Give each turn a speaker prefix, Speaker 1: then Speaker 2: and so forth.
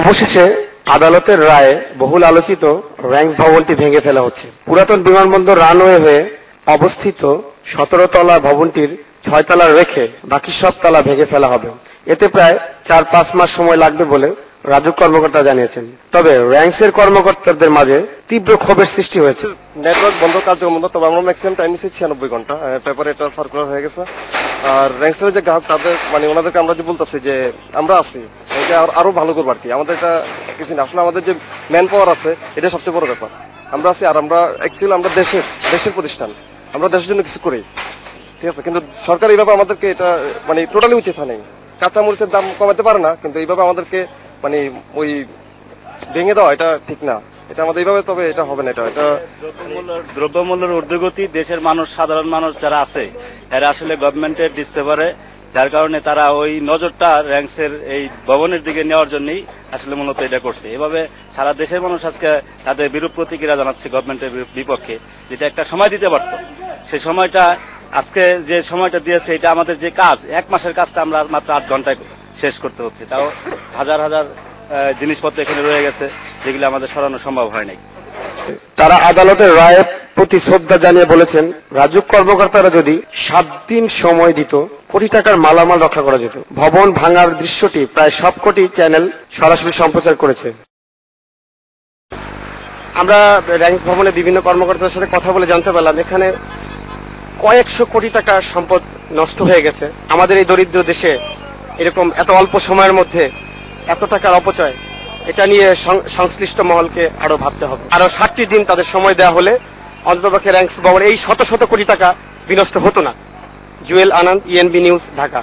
Speaker 1: অবশেষে আদালতের রায়ে বহুল আলোচিত র্যাঙ্কস ভবনটি ভেঙে ফেলা হচ্ছে। পুরাতন বিমানবন্দর রানওয়ে হয়ে অবস্থিত 17 তলা ভবনটির 6 তলা রেখে বাকি সব তলা ভেঙে ফেলা হবে। এতে প্রায় 4-5 মাস সময় লাগবে বলে রাজুক কর্মকর্তা জানিয়েছেন। তবে র্যাঙ্কসের কর্মকর্তাদের মাঝে তীব্র ক্ষোভের সৃষ্টি হয়েছে।
Speaker 2: নেটওয়ার্ক বন্ধ, কার্যক্রম বন্ধ, তবে আমরা ম্যাক্সিমাম টাইম নিচ্ছি 96 ঘন্টা। পেপারে এটা সার্কুলার হয়ে গেছে। আর র্যাঙ্কসের যে গ্রাহক তাদের ওনাদেরকে আমরা যে বলতেছি যে আমরা আছি, এটা আরো ভালো করবো আর কি। আমাদের এটা কিছু না, আসলে আমাদের যে ম্যান পাওয়ার আছে এটা সবচেয়ে বড় ব্যাপার। আমরা আছি, আর আমরা অ্যাকচুয়ালি আমরা দেশের প্রতিষ্ঠান, আমরা দেশের জন্য কিছু করি, ঠিক আছে। কিন্তু সরকার এইভাবে আমাদেরকে এটা টোটালি উচিত হয় নাই। কাঁচা মরিচের দাম কমাতে পারে না, কিন্তু এইভাবে আমাদেরকে ওই ভেঙে দেওয়া এটা ঠিক না। এটা আমাদের এইভাবে, তবে এটা হবে না। এটা
Speaker 3: দ্রব্যমূল্যের ঊর্ধ্বগতি দেশের মানুষ, সাধারণ মানুষ যারা আছে এরা আসলে গভর্নমেন্টের ডিসফেভারে, যার কারণে তারা ওই নজরটা র্যাঙ্কসের এই ভবনের দিকে নেওয়ার জন্যই আসলে মূলত এটা করছে। এভাবে সারা দেশের মানুষ আজকে তাদের বিরূপ প্রতিক্রিয়া জানাচ্ছে গভর্নমেন্টের বিপক্ষে, যেটা একটা সময় দিতে পারত। সেই সময়টা আজকে যে সময়টা দিয়েছে, এটা আমাদের যে কাজ 1 মাসের কাজটা আমরা মাত্র 8 ঘন্টায় শেষ করতে হচ্ছে। তাও হাজার হাজার জিনিসপত্র এখানে রয়ে গেছে, যেগুলো আমাদের সরানো সম্ভব হয় নাই।
Speaker 1: তারা আদালতের রায়ের প্রতি শ্রদ্ধা জানিয়ে বলেছেন, রাজুক কর্মকর্তারা যদি 7 দিন সময় দিত, কোটি টাকার মালামাল রক্ষা করা যেত। ভবন ভাঙার দৃশ্যটি প্রায় সবকটি চ্যানেল সরাসরি সম্প্রচার করেছে। আমরা র্যাঙ্কস ভবনে বিভিন্ন কর্মকর্তাদের সাথে কথা বলে জানতে পারলাম এখানে কয়েকশো কোটি টাকার সম্পদ নষ্ট হয়ে গেছে। আমাদের এই দরিদ্র দেশে এরকম এত অল্প সময়ের মধ্যে এত টাকার অপচয়, এটা নিয়ে সংশ্লিষ্ট মহলকে আরো ভাবতে হবে। আরো 60টি দিন তাদের সময় দেওয়া হলে অন্ততপক্ষে র্যাঙ্কস ভবন এই শত শত কোটি টাকা বিনষ্ট হতো না। জুয়েল আনন্দ, ইএনবি নিউজ, ঢাকা।